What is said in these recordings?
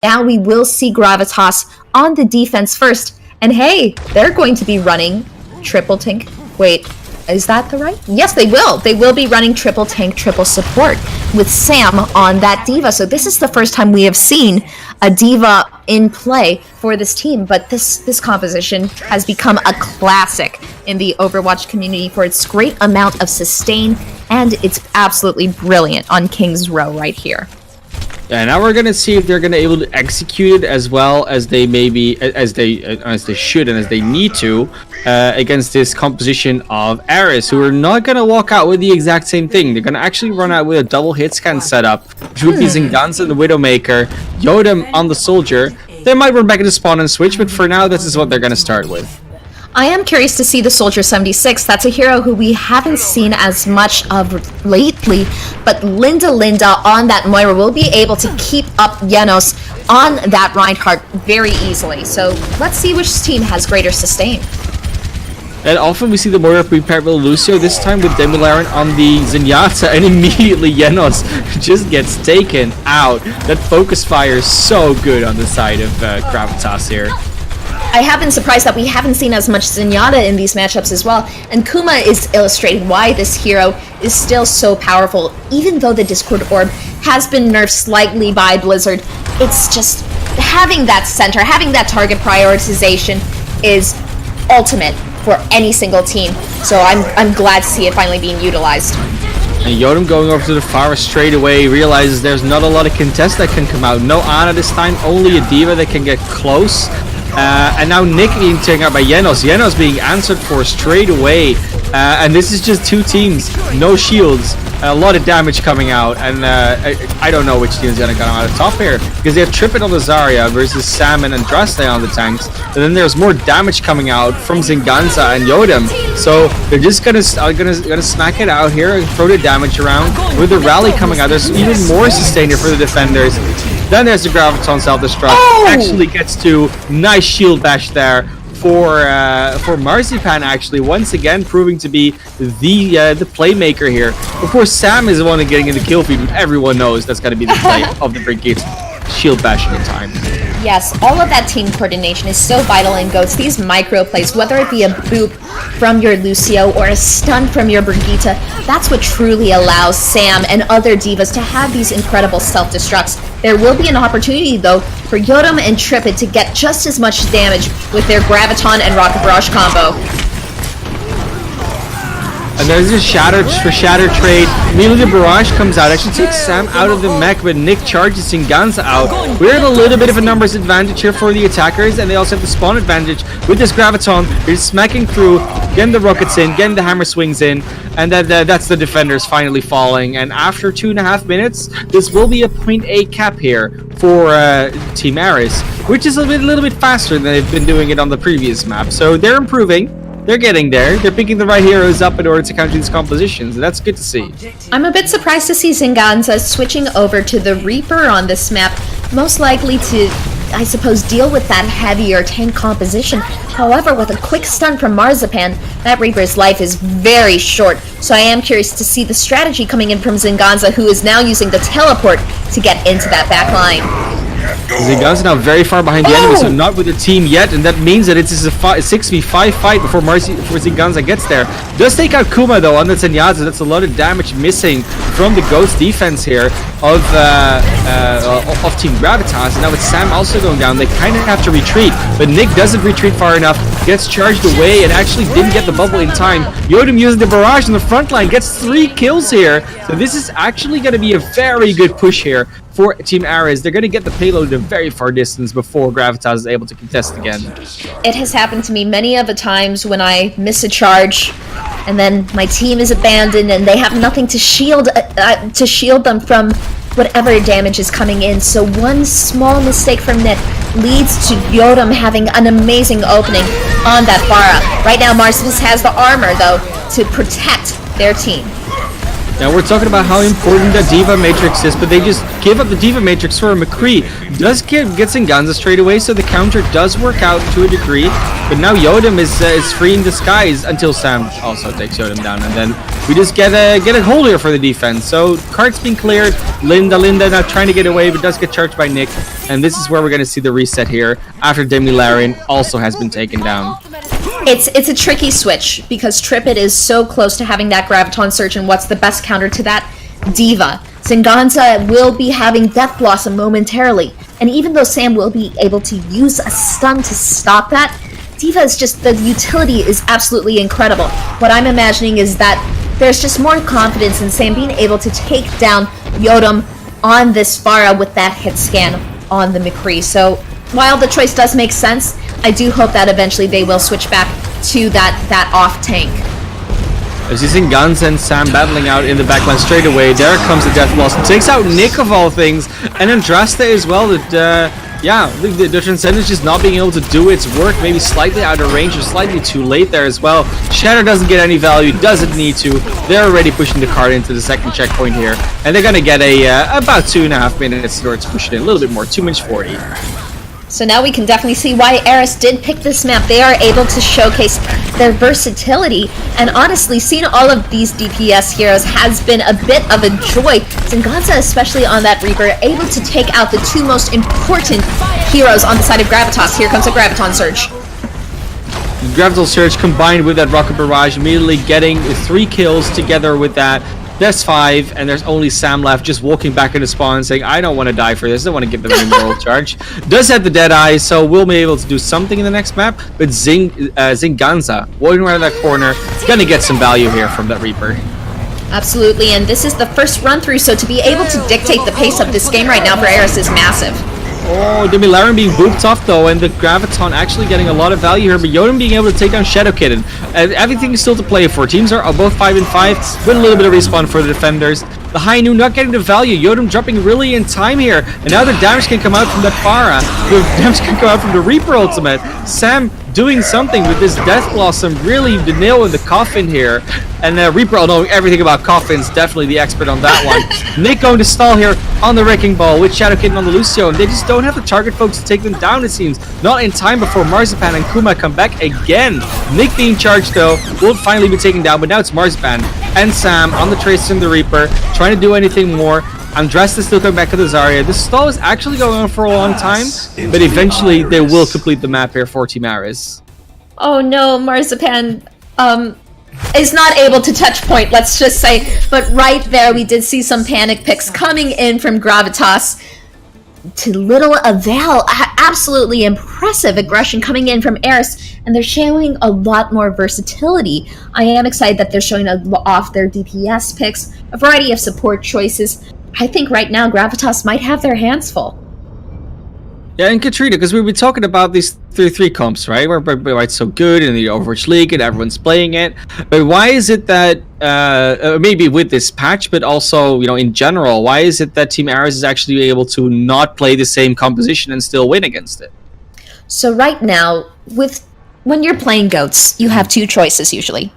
Now we will see Gravitas on the defense first. And hey, they're going to be running triple tank. Wait, is that the right? Yes, they will. They will be running triple tank, triple support with Sam on that diva. So this is the first time we have seen a diva in play for this team. But this composition has become a classic in the Overwatch community for its great amount of sustain, and it's absolutely brilliant on King's Row right here. Yeah, now we're gonna see if they're gonna able to execute it as well as they maybe as they should and as they need to against this composition of Aris, who are not gonna walk out with the exact same thing. They're gonna actually run out with a double hit scan setup, which would be Zinganza and the Widowmaker, Yodam on the Soldier. They might run back into spawn and switch, but for now, this is what they're gonna start with. I am curious to see the Soldier 76. That's a hero who we haven't seen as much of lately, but Linda on that Moira will be able to keep up Jenos on that Reinhardt very easily. So let's see which team has greater sustain. And often we see the Moira prepared with Lucio, this time with Demilaren on the Zenyatta, and immediately Jenos just gets taken out. That focus fire is so good on the side of Gravitas here. I have been surprised that we haven't seen as much Zenyatta in these matchups as well, and Kuma is illustrating why this hero is still so powerful. Even though the Discord Orb has been nerfed slightly by Blizzard, it's just having that center, having that target prioritization is ultimate for any single team. So I'm glad to see it finally being utilized. And Yodam going over to the forest straight away, realizes there's not a lot of contest that can come out. No Ana this time, only a diva that can get close. And now Nick being taken out by Jenos. Jenos being answered for straight away. And this is just two teams, no shields, a lot of damage coming out. And I don't know which team is going to come out on top here, because they have Trippet on the Zarya versus Sam and Andraste on the tanks. And then there's more damage coming out from Zinganza and Yodam. So they're just gonna smack it out here and throw the damage around. With the rally coming out, there's even more sustain here for the defenders. Then there's the Graviton self-destruct. Actually gets to nice shield bash there for Marzipan, actually once again proving to be the playmaker here. Of course, Sam is the one getting in the kill feed, but everyone knows that's going to be the play of the Brigade. Shield bashing in time. Yes, all of that team coordination is so vital in GOATs. These micro plays, whether it be a boop from your Lucio or a stun from your Brigitte, that's what truly allows Sam and other divas to have these incredible self-destructs. There will be an opportunity, though, for Yodam and Trippet to get just as much damage with their Graviton and Rocket Barrage combo. And there's a Shatter trade. Immediately the Barrage comes out. Actually takes Sam out of the mech, but Nick charges Zinganza out. We're in a little bit of a numbers advantage here for the attackers, and they also have the spawn advantage with this Graviton. They're smacking through, getting the rockets in, getting the hammer swings in, and that's the defenders finally falling. And after 2.5 minutes, this will be a 0.8 cap here for Team Aris, which is a little bit faster than they've been doing it on the previous map. So they're improving. They're getting there. They're picking the right heroes up in order to counter these compositions, and that's good to see. I'm a bit surprised to see Zinganza switching over to the Reaper on this map, most likely to, I suppose, deal with that heavier tank composition. However, with a quick stun from Marzipan, that Reaper's life is very short, so I am curious to see the strategy coming in from Zinganza, who is now using the teleport to get into that back line. Zinganza now very far behind the enemy, so not with the team yet, and that means that it's a 6v5 fight before Zinganza gets there. Does take out Kuma though on the Zenyatta. That's a lot of damage missing from the Ghost defense here of Team Gravitas. And now with Sam also going down, they kind of have to retreat, but Nick doesn't retreat far enough, gets charged away, and actually didn't get the bubble in time. Yodam using the Barrage in the front line, gets 3 kills here, so this is actually going to be a very good push here for Team Aris. They're going to get the payload a very far distance before Gravitas is able to contest again. It has happened to me many of the times when I miss a charge, and then my team is abandoned, and they have nothing to shield them from whatever damage is coming in. So one small mistake from Nick leads to Yodam having an amazing opening on that Pharah. Right now, Marcius has the armor, though, to protect their team. Now we're talking about how important that Diva Matrix is, but they just give up the Diva Matrix for a McCree. Does get Zinganza straight away, so the counter does work out to a degree. But now Yodam is free in disguise until Sam also takes Yodam down, and then we just get a hold here for the defense. So cards being cleared. Linda now trying to get away, but does get charged by Nick, and this is where we're going to see the reset here after Demi Larian also has been taken down. It's a tricky switch because Trippet is so close to having that Graviton Surge, and what's the best counter to that? Diva. Zinganza will be having Death Blossom momentarily, and even though Sam will be able to use a stun to stop that, Diva is just, the utility is absolutely incredible. What I'm imagining is that there's just more confidence in Sam being able to take down Yodam on this Pharah with that hit scan on the McCree. So while the choice does make sense, I do hope that eventually they will switch back to that off tank. As you see Zinganza and Sam battling out in the backline straight away, there comes the Death Blossom, takes out Nick of all things, and Andraste as well. The Transcendence just not being able to do its work, maybe slightly out of range or slightly too late there as well. Shatter doesn't get any value, doesn't need to. They're already pushing the card into the second checkpoint here, and they're gonna get about 2.5 minutes in order to push it in a little bit more, 2 minutes 40. So now we can definitely see why Aris did pick this map. They are able to showcase their versatility, and honestly, seeing all of these DPS heroes has been a bit of a joy. Zinganza, especially on that Reaper, able to take out the two most important heroes on the side of Gravitas. Here comes a Graviton Surge. Graviton Surge combined with that Rocket Barrage, immediately getting 3 kills together with that. There's 5, and there's only Sam left, just walking back into spawn saying, I don't want to die for this, I don't want to give them any moral charge. Does have the Dead Eye, so we'll be able to do something in the next map, but Zinganza, walking around that corner, gonna get some value here from that Reaper. Absolutely, and this is the first run through, so to be able to dictate the pace of this game right now for Aris is massive. Oh, Demi Larian being booped off though, and the Graviton actually getting a lot of value here, but Yodam being able to take down Shadow Kitten. Everything is still to play for. Teams are both 5 and 5, with a little bit of respawn for the defenders. The High Noon not getting the value, Yodam dropping really in time here, and now the damage can come out from the Pharah. The damage can come out from the Reaper ultimate. Sam doing something with this Death Blossom, really the nail in the coffin here. And Reaper, knowing everything about coffins, definitely the expert on that one. Nick going to stall here on the Wrecking Ball with Shadow Kitten on the Lucio, and they just don't have the target folks to take them down, it seems. Not in time before Marzipan and Kuma come back again. Nick being charged though, will finally be taken down, but now it's Marzipan and Sam on the Tracer and the Reaper, trying to do anything more. Andraste is still coming back to the Zarya. This stall is actually going on for a long time, but eventually they will complete the map here for Team Aris. Oh no, Marzipan is not able to touch point, let's just say. But right there, we did see some panic picks coming in from Gravitas to little avail. Absolutely impressive aggression coming in from Aris, and they're showing a lot more versatility. I am excited that they're showing off their DPS picks, a variety of support choices. I think right now Gravitas might have their hands full. Yeah, and Katrina, because we've been talking about these 3-3 comps, right? Where it's so good in the Overwatch League and everyone's playing it. But why is it that, maybe with this patch, but also, in general, why is it that Team Aris is actually able to not play the same composition and still win against it? So right now, when you're playing GOATs, you have two choices usually.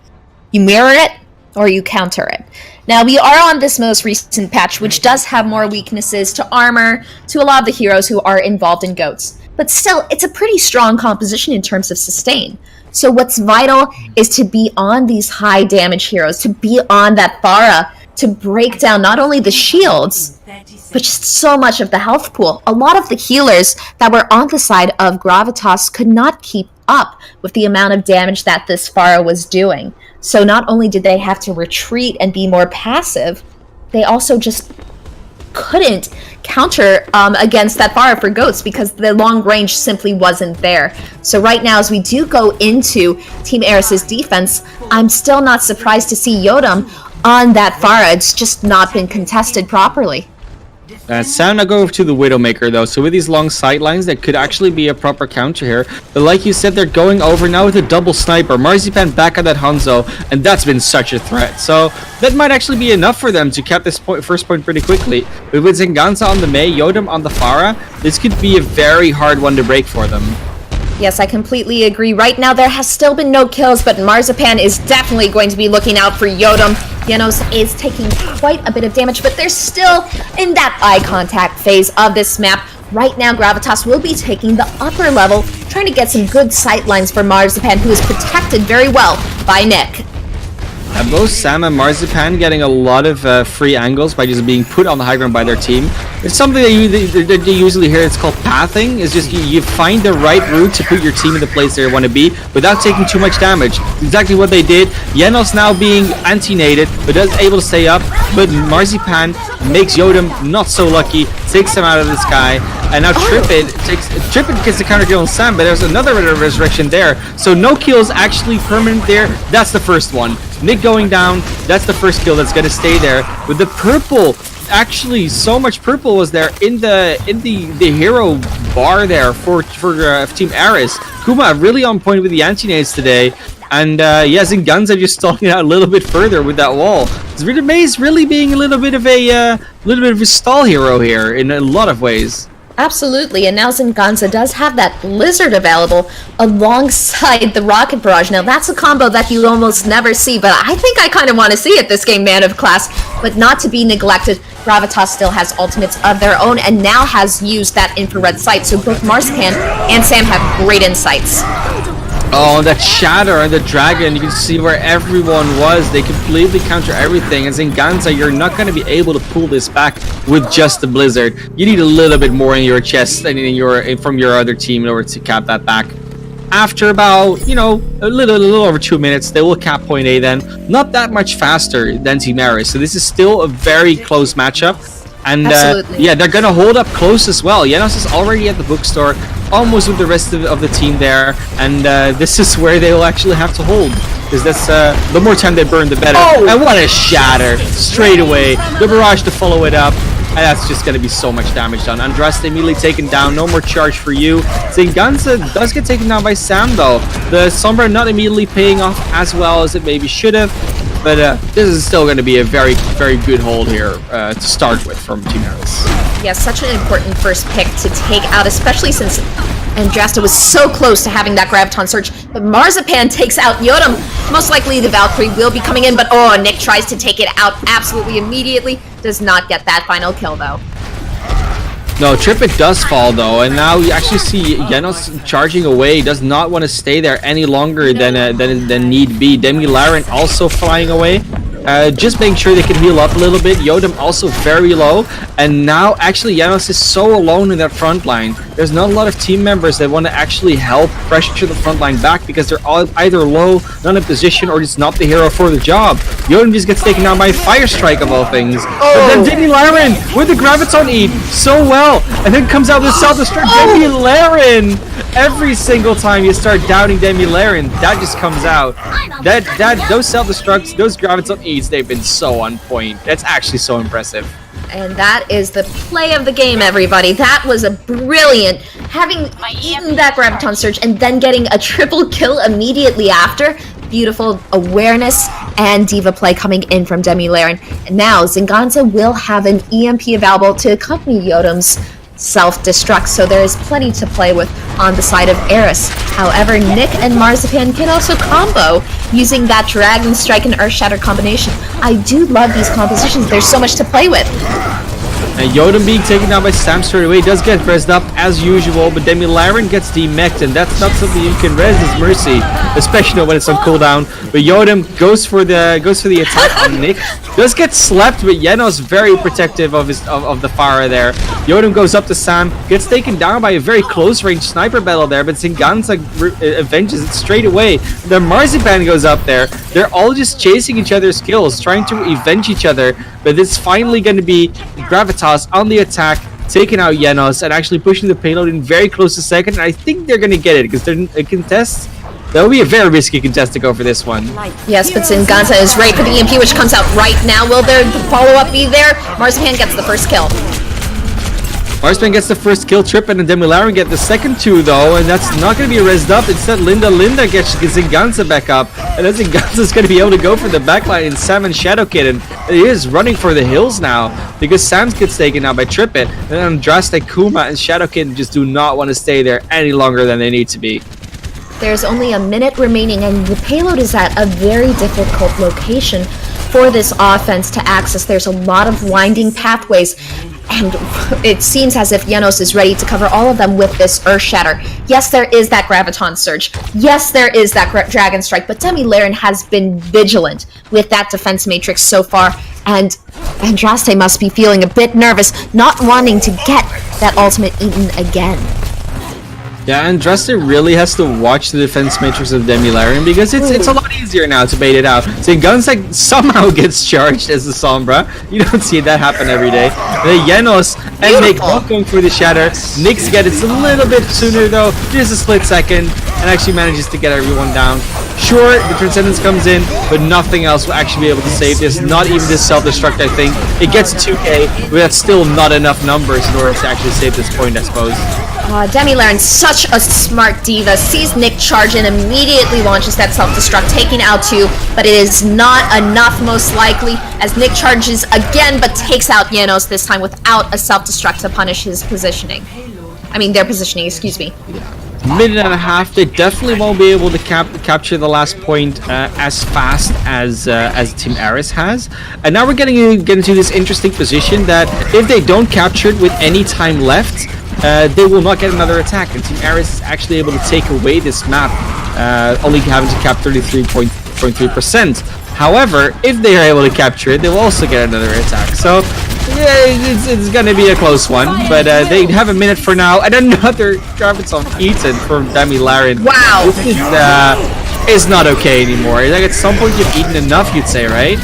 You mirror it, or you counter it. Now, we are on this most recent patch, which does have more weaknesses to armor, to a lot of the heroes who are involved in GOATs. But still, it's a pretty strong composition in terms of sustain. So what's vital is to be on these high damage heroes, to be on that Pharah, to break down not only the shields, but just so much of the health pool. A lot of the healers that were on the side of Gravitas could not keep up with the amount of damage that this Pharah was doing. So not only did they have to retreat and be more passive, they also just couldn't counter against that Pharah for GOATs because the long range simply wasn't there. So right now, as we do go into Team Aris' defense, I'm still not surprised to see Yodam on that Pharah. It's just not been contested properly. Sam now go over to the Widowmaker though, so with these long sightlines that could actually be a proper counter here. But like you said, they're going over now with a double sniper. Marzipan back at that Hanzo, and that's been such a threat. So that might actually be enough for them to cap this first point pretty quickly. But with Zinganza on the Mei, Yodam on the Pharah, this could be a very hard one to break for them. Yes, I completely agree. Right now, there has still been no kills, but Marzipan is definitely going to be looking out for Yodam. Yenos is taking quite a bit of damage, but they're still in that eye contact phase of this map. Right now, Gravitas will be taking the upper level, trying to get some good sight lines for Marzipan, who is protected very well by Nick. Both Sam and Marzipan getting a lot of free angles by just being put on the high ground by their team. It's something that you usually hear. It's called pathing. It's just you find the right route to put your team in the place they want to be without taking too much damage. Exactly what they did. Yenos now being anti-nated, but is able to stay up. But Marzipan makes Yodam not so lucky, takes him out of the sky, and now Trippet gets the counter kill on Sam, but there's another resurrection there. So no kills actually permanent there. That's the first one. Nick going down, that's the first kill that's gonna stay there. With the purple, actually so much purple was there in the hero bar there for Team Aris. Kuma really on point with the anti-nades today. And Zinganza just stalling it out a little bit further with that wall. Maze really being a little bit of a stall hero here in a lot of ways. Absolutely, and now Zinganza does have that Blizzard available alongside the Rocket Barrage. Now, that's a combo that you almost never see, but I think I kind of want to see it this game, Man of Class. But not to be neglected, Gravitas still has ultimates of their own and now has used that infrared sight, so both Marzipan and Sam have great insights. Oh, that shatter and the dragon, you can see where everyone was. They completely counter everything. And Zinganza, you're not going to be able to pull this back with just the Blizzard. You need a little bit more in your chest and from your other team in order to cap that back. After about, a little over 2 minutes, they will cap point A then. Not that much faster than Team Aris. So this is still a very close matchup. And they're going to hold up close as well. Yenos is already at the bookstore, almost with the rest of the team there. And this is where they will actually have to hold. Because that's the more time they burn, the better. Oh. And what a shatter. Straight away. The barrage to follow it up. And that's just going to be so much damage done. Andraste immediately taken down. No more charge for you. Zinganza does get taken down by Sam, though. The Sombra not immediately paying off as well as it maybe should have. But this is still going to be a very, very good hold here to start with from Team Aris. Yeah, such an important first pick to take out, especially since Andraste was so close to having that Graviton Surge. But Marzipan takes out Yodam. Most likely the Valkyrie will be coming in, but Nick tries to take it out absolutely immediately. Does not get that final kill, though. No, Trippet does fall, though, and now you actually see Yenos charging away. He does not want to stay there any longer than need be. Demi Laren also flying away. Just making sure they can heal up a little bit. Yodam also very low. And now, actually, Yenos is so alone in that front line. There's not a lot of team members that want to actually help pressure the front line back because they're all either low, not in position, or just not the hero for the job. Yodam just gets taken down by a Fire Strike of all things. But then Demi Laren with the Graviton eat so well. And then comes out with self-destruct. Demi Laren! Every single time you start doubting Demi Laren, that just comes out. Those self-destructs, those Graviton eats, they've been so on point. That's actually so impressive. And that is the play of the game, everybody. That was a brilliant, having eaten that Graviton Surge and then getting a triple kill immediately after. Beautiful awareness and diva play coming in from Demi Laren. And now Zinganza will have an EMP available to accompany Yodam's self-destruct, so there is plenty to play with on the side of Aris. However, Nick and Marzipan can also combo using that Dragon Strike and Earth Shatter combination. I do love these compositions. There's so much to play with. And Yodam being taken down by Sam straight away does get rezzed up as usual, but Demi Laren gets demeched, and that's not something you can res as Mercy, especially when it's on cooldown. But Yodam goes for the attack on Nick. Does get slapped, but Yenos very protective of the Pharah there. Yodam goes up to Sam, gets taken down by a very close range sniper battle there, but Zinganza avenges it straight away. The Marzipan goes up there. They're all just chasing each other's kills, trying to avenge each other, but it's finally going to be Gravitas on the attack, taking out Yenos and actually pushing the payload in very close to second. And I think they're going to get it because they're a contest. That would be a very risky contest to go for this one. Yes, but Zinganza is right for the EMP, which comes out right now. Will their follow-up be there? Marzipan gets the first kill. Marzipan gets the first kill, Trippet and Demi Laren get the second two, though, and that's not going to be rezzed up. Instead, Linda gets Zinganza back up, and then Zinganza's going to be able to go for the backline in Sam and Shadow Kitten. He is running for the hills now, because Sam gets taken out by Trippet, and then Andraste, Kuma, and Shadow Kitten just do not want to stay there any longer than they need to be. There's only a minute remaining, and the payload is at a very difficult location. for this offense to access. There's a lot of winding pathways, and it seems as if Yenos is ready to cover all of them with this Earth Shatter. Yes, there is that Graviton Surge. Yes, there is that Dragon Strike, but Demilaren has been vigilant with that defense matrix so far, and Andraste must be feeling a bit nervous, not wanting to get that ultimate eaten again. Yeah, and Andraste really has to watch the defense matrix of Demilaren because it's a lot easier now to bait it out. So Gunsack somehow gets charged as the Sombra. You don't see that happen every day. The Yenos and Nick both going for the Shatter. Nick's get it a little bit sooner though, just a split second, and actually manages to get everyone down. Sure, the Transcendence comes in, but nothing else will actually be able to save this. Not even this self-destruct, I think. It gets 2k, but that's still not enough numbers in order to actually save this point, I suppose. Demilaren's such a smart diva, sees Nick charge and immediately launches that self-destruct, taking out 2, but it is not enough most likely, as Nick charges again, but takes out Yenos this time without a self-destruct to punish his positioning. I mean, their positioning, excuse me. Minute and a half, they definitely won't be able to capture the last point as fast as Team Aris has. And now we're getting into this interesting position that if they don't capture it with any time left, they will not get another attack, and Team Aris is actually able to take away this map, only having to cap 33.3%. However, if they are able to capture it, they will also get another attack. So, yeah, it's gonna be a close one, but they have a minute for now, and another Graviton eaten from Demilaren. Wow! This is not okay anymore. Like, at some point you've eaten enough, you'd say, right?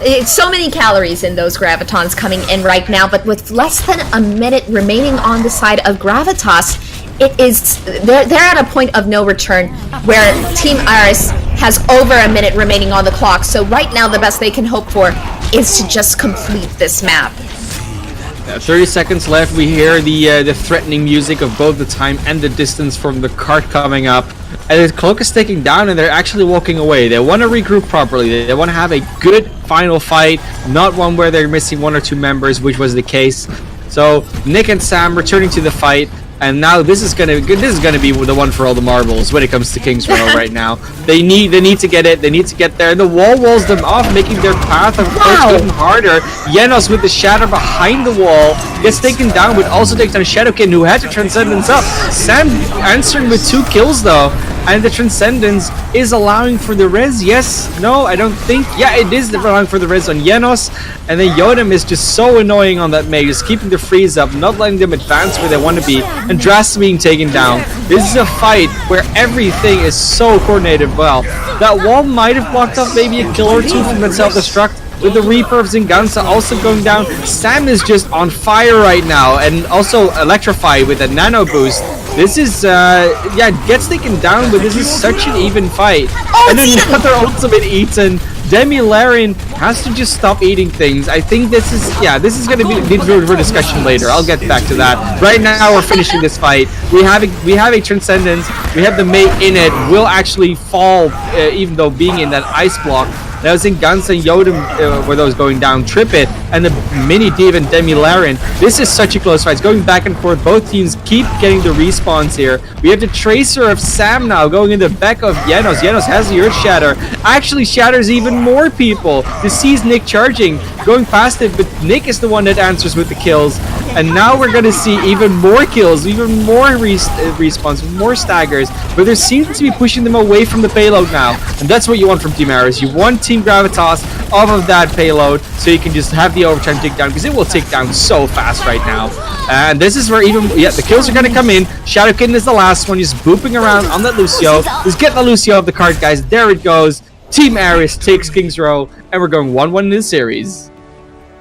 It's so many calories in those Gravitons coming in right now, but with less than a minute remaining on the side of Gravitas, they're at a point of no return where Team Aris has over a minute remaining on the clock. So right now the best they can hope for is to just complete this map. 30 seconds left. We hear the threatening music of both the time and the distance from the cart coming up. And the clock is ticking down, and they're actually walking away. They want to regroup properly. They want to have a good final fight, not one where they're missing 1 or 2 members, which was the case. So Nick and Sam returning to the fight. And now this is gonna be the one for all the marbles when it comes to King's Row right now. They need to get it. They need to get there. And the wall walls them off, making their path of course even harder. Yenos with the Shatter behind the wall gets taken down, but also takes down Shadowkin, who had the Transcendence up. Sam answering with 2 kills though. And the Transcendence is allowing for the res. Yes, no, I don't think. Yeah, it is allowing for the res on Yenos. And then Yodam is just so annoying on that mage, just keeping the freeze up, not letting them advance where they want to be, and Drast being taken down. This is a fight where everything is so coordinated well. That wall might have blocked off maybe a kill or 2 from that self-destruct. With the Reaper of Zingansa also going down. Sam is just on fire right now, and also electrified with a nano boost. This is, gets taken down, but this is such an even fight. And another ultimate eaten. Demilaren has to just stop eating things. I think this is going to be need for discussion later. I'll get back to that. Right now, we're finishing this fight. We have a Transcendence. We have the mate in it. Will actually fall, even though being in that ice block. That was in Guns and Yodam were those going down. Trip it and the mini div and Demilaren. This is such a close fight. It's going back and forth. Both teams keep getting the respawns here. We have the Tracer of Sam now going in the back of Yenos. Yenos has the Earth Shatter. Actually shatters even more people. This sees Nick charging, going past it, but Nick is the one that answers with the kills. And now we're going to see even more kills, even more respawns, more staggers. But they seem to be pushing them away from the payload now. And that's what you want from Team Aris. You want Team Gravitas off of that payload so you can just have the overtime takedown, because it will take down so fast right now. And this is where the kills are going to come in. Shadowkin is the last one, just booping around on that Lucio. Just get the Lucio off the card, guys. There it goes. Team Aris takes King's Row, and we're going 1-1 in this series.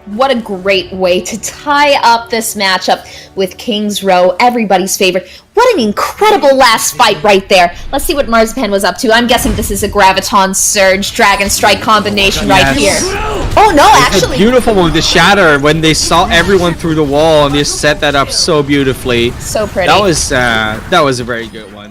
What a great way to tie up this matchup with King's Row, everybody's favorite. What an incredible last fight right there. Let's see what Marzipan was up to. I'm guessing this is a Graviton Surge Dragon Strike combination right here. Oh no, actually. Beautiful one with the Shatter when they saw everyone through the wall and they set that up so beautifully. So pretty. That was a very good one.